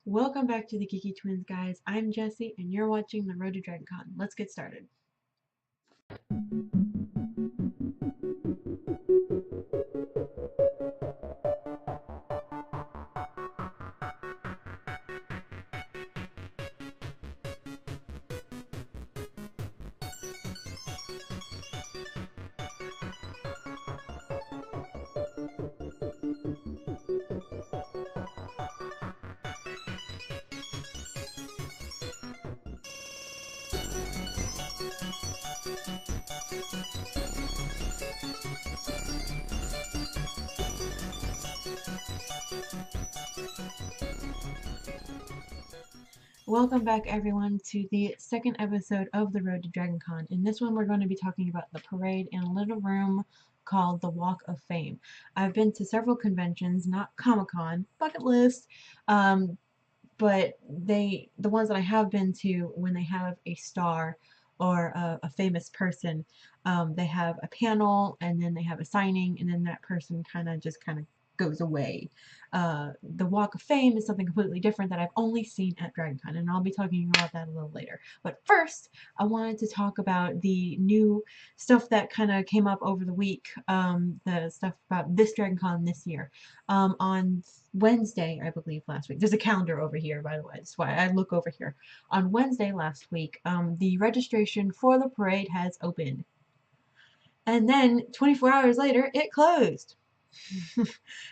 Welcome back to the Geeky Twins, guys. I'm Jessie, and you're watching The Road to DragonCon. Let's get started. Welcome back, everyone, to the second episode of The Road to DragonCon. In this one, we're going to be talking about the parade in a little room called the Walk of Fame. I've been to several conventions, not Comic-Con, bucket list, but the ones that I have been to, when they have a star or a famous person, they have a panel and then they have a signing, and then that person kind of goes away. The Walk of Fame is something completely different that I've only seen at DragonCon, and I'll be talking about that a little later. But first, I wanted to talk about the new stuff that kind of came up over the week, the stuff about this DragonCon this year. On Wednesday, I believe, last week. There's a calendar over here, by the way. That's why I look over here. On Wednesday last week, the registration for the parade has opened. And then 24 hours later, it closed.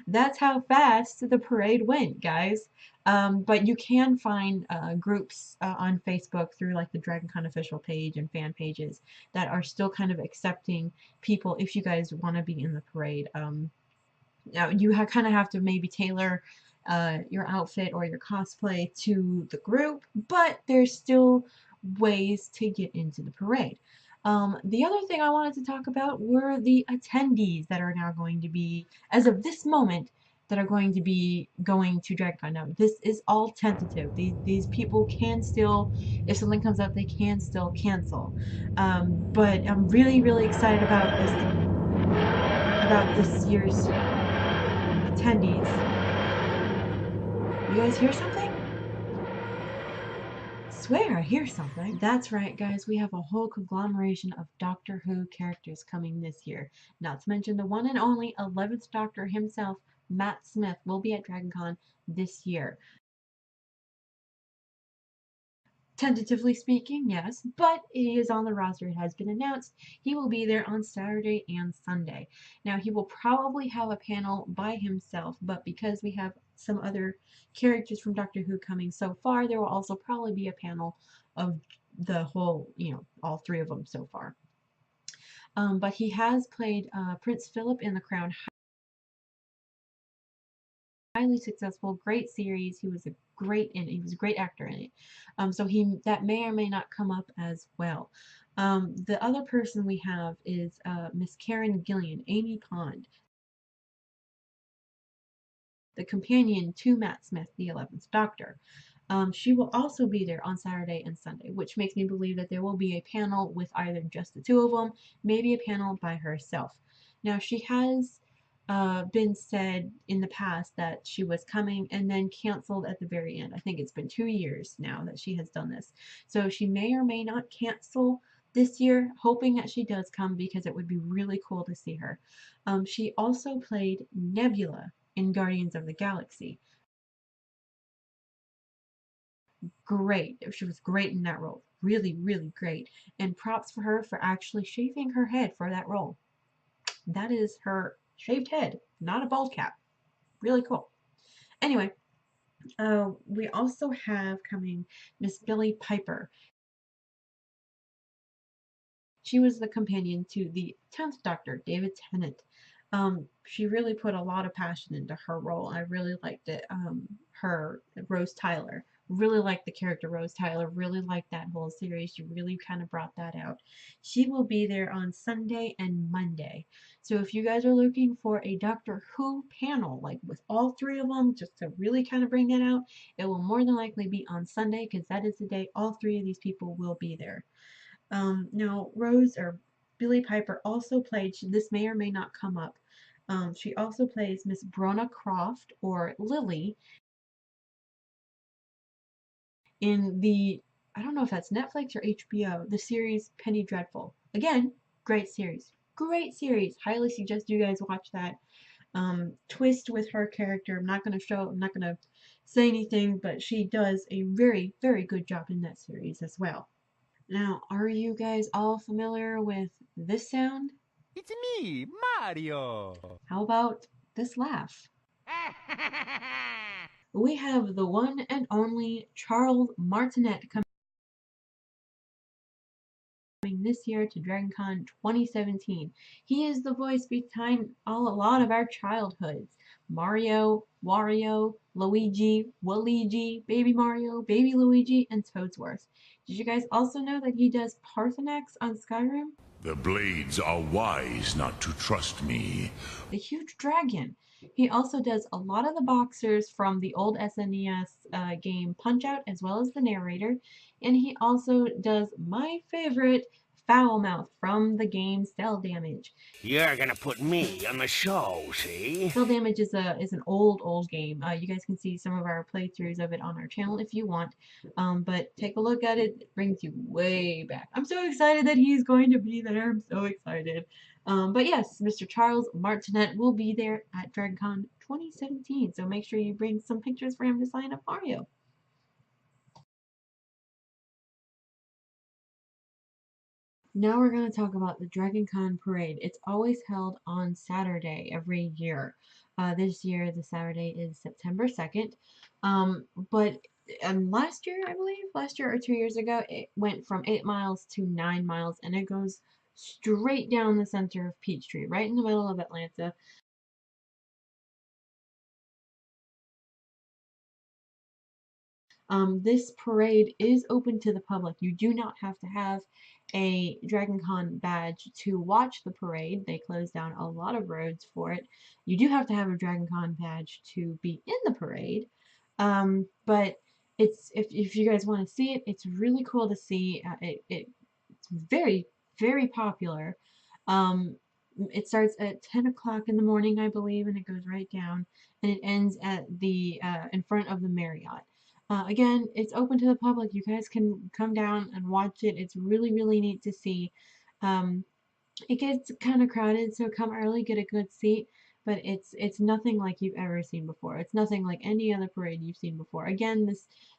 That's how fast the parade went, guys. But you can find groups on Facebook through like the DragonCon official page and fan pages that are still kind of accepting people if you guys want to be in the parade. Now you kind of have to maybe tailor your outfit or your cosplay to the group, but there's still ways to get into the parade. The other thing I wanted to talk about were the attendees that are now going to be, as of this moment, that are going to be going to DragonCon. Now, this is all tentative. These people can still, if something comes up, they can still cancel. But I'm really, really excited about this year's attendees. You guys hear something? Swear I hear something. That's right, guys. We have a whole conglomeration of Doctor Who characters coming this year. Not to mention the one and only 11th Doctor himself, Matt Smith, will be at DragonCon this year. Tentatively speaking, yes, but he is on the roster. It has been announced. He will be there on Saturday and Sunday. Now, he will probably have a panel by himself, but because we have some other characters from Doctor Who coming so far, there will also probably be a panel of the whole, all three of them so far. But he has played Prince Philip in The Crown, highly successful, great series. He was a great actor in it. So that may or may not come up as well. The other person we have is Miss Karen Gillian, Amy Pond, the companion to Matt Smith, the 11th Doctor. She will also be there on Saturday and Sunday, which makes me believe that there will be a panel with either just the two of them, maybe a panel by herself. Now, she has been said in the past that she was coming and then canceled at the very end. I think it's been 2 years now that she has done this. So she may or may not cancel this year, hoping that she does come because it would be really cool to see her. She also played Nebula in Guardians of the Galaxy. Great. She was great in that role. Really, really great. And props for her for actually shaving her head for that role. That is her shaved head, not a bald cap. Really cool. Anyway, we also have coming Miss Billie Piper. She was the companion to the 10th Doctor, David Tennant. She really put a lot of passion into her role. I really liked it. Her, Rose Tyler. Really liked the character Rose Tyler. Really liked that whole series. She really kind of brought that out. She will be there on Sunday and Monday. So if you guys are looking for a Doctor Who panel, like with all three of them, just to really kind of bring that out, it will more than likely be on Sunday because that is the day all three of these people will be there. Now, Rose or Billie Piper also played, this may or may not come up, she also plays Miss Brona Croft, or Lily, in the, I don't know if that's Netflix or HBO, the series Penny Dreadful. Again, great series. Great series. Highly suggest you guys watch that. Twist with her character. I'm not going to say anything, but she does a very, very good job in that series as well. Now, are you guys all familiar with this sound? It's me, Mario. How about this laugh? We have the one and only Charles Martinet coming this year to DragonCon 2017. He is the voice behind a lot of our childhoods. Mario, Wario, Luigi, Waluigi, Baby Mario, Baby Luigi, and Toadsworth. Did you guys also know that he does Parthenax on Skyrim? The blades are wise not to trust me. The huge dragon. He also does a lot of the boxers from the old SNES game Punch-Out, as well as the narrator, and he also does my favorite, Foulmouth, from the game Cell Damage. You're gonna put me on the show, see? Cell Damage is an old game. You guys can see some of our playthroughs of it on our channel if you want, but take a look at it. It brings you way back. I'm so excited that he's going to be there. I'm so excited. But yes, Mr. Charles Martinet will be there at DragonCon 2017, so make sure you bring some pictures for him to sign up Mario. Now we're going to talk about the DragonCon parade. It's always held on Saturday every year. This year, the Saturday is September 2nd. But last year, I believe, last year or 2 years ago, it went from 8 miles to 9 miles, and it goes straight down the center of Peachtree, right in the middle of Atlanta. This parade is open to the public. You do not have to have a DragonCon badge to watch the parade. They close down a lot of roads for it. You do have to have a DragonCon badge to be in the parade. But if you guys want to see it, it's really cool to see. It's very, very popular. It starts at 10 o'clock in the morning, I believe, and it goes right down, and it ends at the in front of the Marriott. Again, it's open to the public. You guys can come down and watch it. It's really, really neat to see. Um, it gets kind of crowded, so come early, get a good seat. But it's nothing like you've ever seen before. It's nothing like any other parade you've seen before. Again,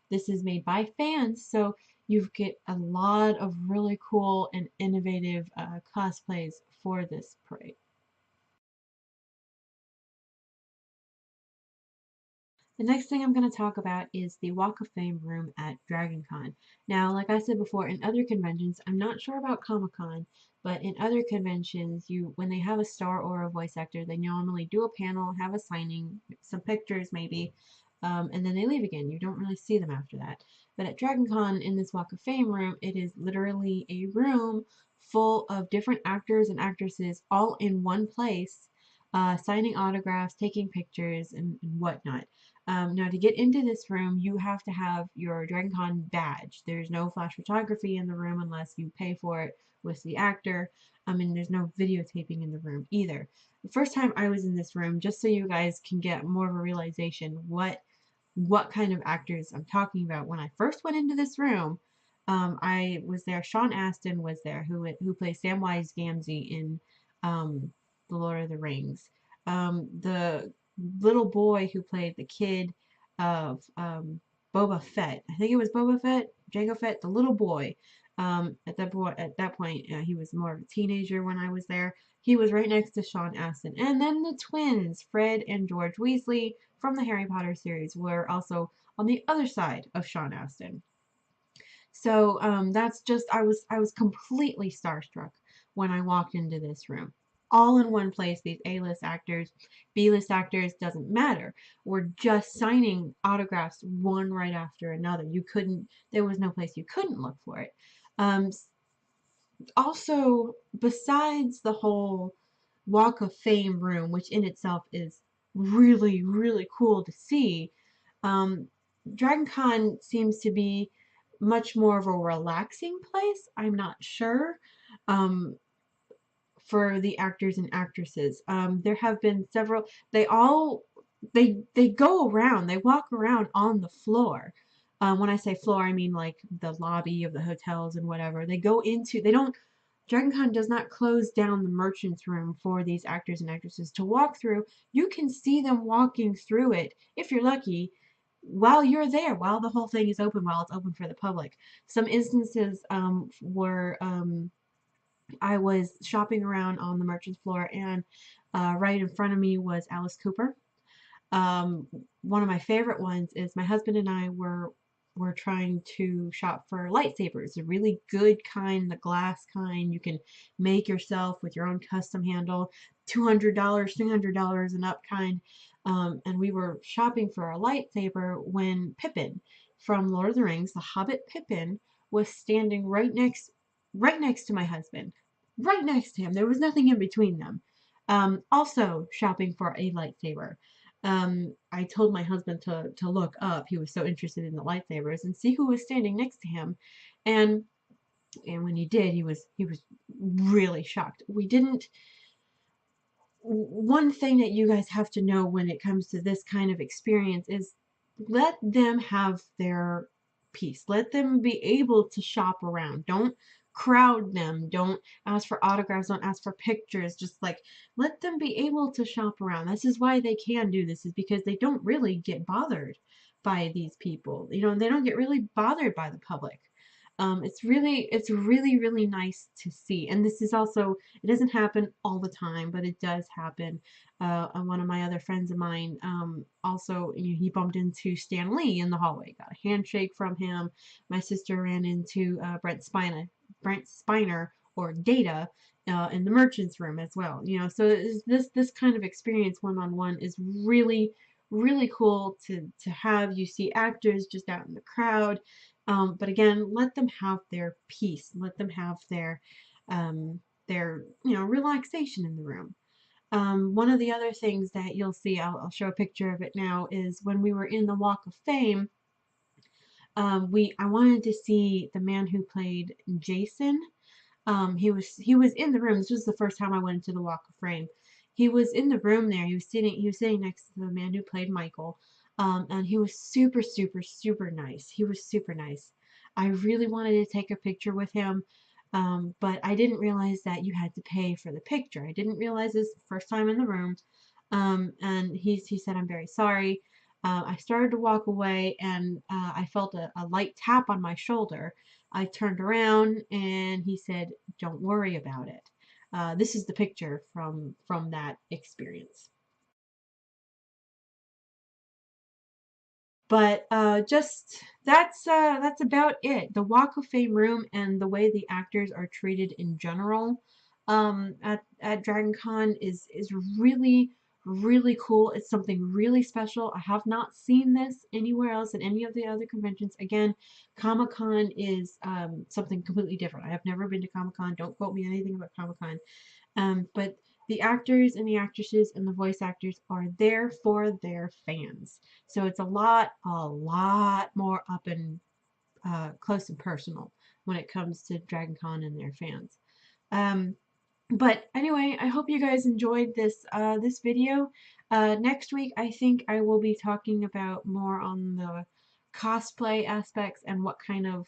this is made by fans, so you get a lot of really cool and innovative cosplays for this parade. The next thing I'm going to talk about is the Walk of Fame room at DragonCon. Now, like I said before, in other conventions, I'm not sure about Comic-Con, but in other conventions, when they have a star or a voice actor, they normally do a panel, have a signing, some pictures maybe, and then they leave again. You don't really see them after that. But at DragonCon, in this Walk of Fame room, it is literally a room full of different actors and actresses all in one place, signing autographs, taking pictures, and whatnot. Now, to get into this room, you have to have your DragonCon badge. There's no flash photography in the room unless you pay for it with the actor. And there's no videotaping in the room either. The first time I was in this room, just so you guys can get more of a realization what kind of actors I'm talking about. When I first went into this room, I was there. Sean Astin was there, who plays Samwise Gamgee in The Lord of the Rings. The little boy who played the kid of Boba Fett. I think it was Boba Fett, Jango Fett, the little boy. At that point, he was more of a teenager when I was there. He was right next to Sean Astin, and then the twins, Fred and George Weasley from the Harry Potter series, were also on the other side of Sean Astin. So that's just I was completely starstruck when I walked into this room. All in one place, these A-list actors, B-list actors, doesn't matter. We're just signing autographs one right after another. There was no place you couldn't look for it. Also, besides the whole Walk of Fame room, which in itself is really, really cool to see, DragonCon seems to be much more of a relaxing place. I'm not sure. For the actors and actresses. There have been several. They go around. They walk around on the floor. When I say floor, I mean like the lobby of the hotels and whatever. They go into, they don't, DragonCon does not close down the merchants room for these actors and actresses to walk through. You can see them walking through it, if you're lucky, while you're there, while the whole thing is open, while it's open for the public. Some instances were I was shopping around on the merchants floor, and right in front of me was Alice Cooper. Um, One of my favorite ones is my husband and I were trying to shop for lightsabers, a really good kind, the glass kind you can make yourself with your own custom handle, $200, $300 and up kind. And we were shopping for a lightsaber when Pippin from Lord of the Rings, the Hobbit Pippin, was standing right next to my husband, right next to him. There was nothing in between them. Also shopping for a lightsaber. I told my husband to look up. He was so interested in the lightsabers and see who was standing next to him. And and when he did, he was really shocked. We didn't One thing that you guys have to know when it comes to this kind of experience is let them have their piece. Let them be able to shop around. Don't crowd them. Don't ask for autographs. Don't ask for pictures. Just like let them be able to shop around. This is why they can do this, is because they don't really get bothered by these people. You know, they don't get really bothered by the public. It's really nice to see. And this is also, it doesn't happen all the time, but it does happen. And one of my other friends of mine, also, you know, he bumped into Stan Lee in the hallway, got a handshake from him. My sister ran into Brent Spiner, or Data, in the merchants room as well. You know, so this kind of experience one-on-one is really cool to have. You see actors just out in the crowd. But again, let them have their peace. Let them have um, their relaxation in the room. One of the other things that you'll see, I'll show a picture of it now, is when we were in the Walk of Fame. I wanted to see the man who played Jason. He was in the room. This was the first time I went into the Walk of Fame. He was in the room there. He was sitting next to the man who played Michael. And he was super nice. He was super nice. I really wanted to take a picture with him. But I didn't realize that you had to pay for the picture. I didn't realize this the first time in the room. And he said, "I'm very sorry." I started to walk away, and I felt a light tap on my shoulder. I turned around, and he said, "Don't worry about it." This is the picture from that experience. But just that's about it. The Walk of Fame room and the way the actors are treated in general at Dragon Con is really cool. It's something really special. I have not seen this anywhere else at any of the other conventions. Again, Comic Con is something completely different. I have never been to Comic Con. Don't quote me anything about Comic Con. But the actors and the actresses and the voice actors are there for their fans. So it's a lot more up and close and personal when it comes to Dragon Con and their fans. Um, but anyway, I hope you guys enjoyed this video. Next week, I think I will be talking about more on the cosplay aspects and what kind of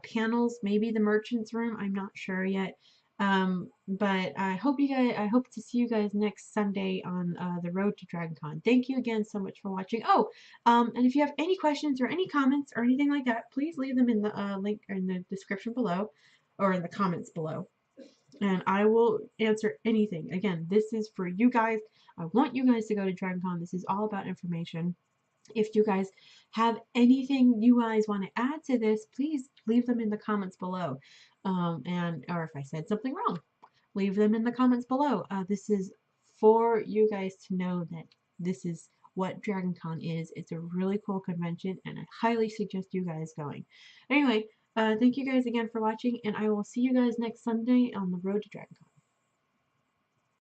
panels, maybe the merchants room. I'm not sure yet. But I hope to see you guys next Sunday on the road to DragonCon. Thank you again so much for watching. Oh, and if you have any questions or any comments or anything like that, please leave them in the link or in the description below, or in the comments below, and I will answer anything. Again, this is for you guys. I want you guys to go to DragonCon. This is all about information. If you guys have anything you guys want to add to this, please leave them in the comments below. Or if I said something wrong, leave them in the comments below. This is for you guys to know that this is what DragonCon is. It's a really cool convention, and I highly suggest you guys going. Anyway, thank you guys again for watching, and I will see you guys next Sunday on the road to DragonCon.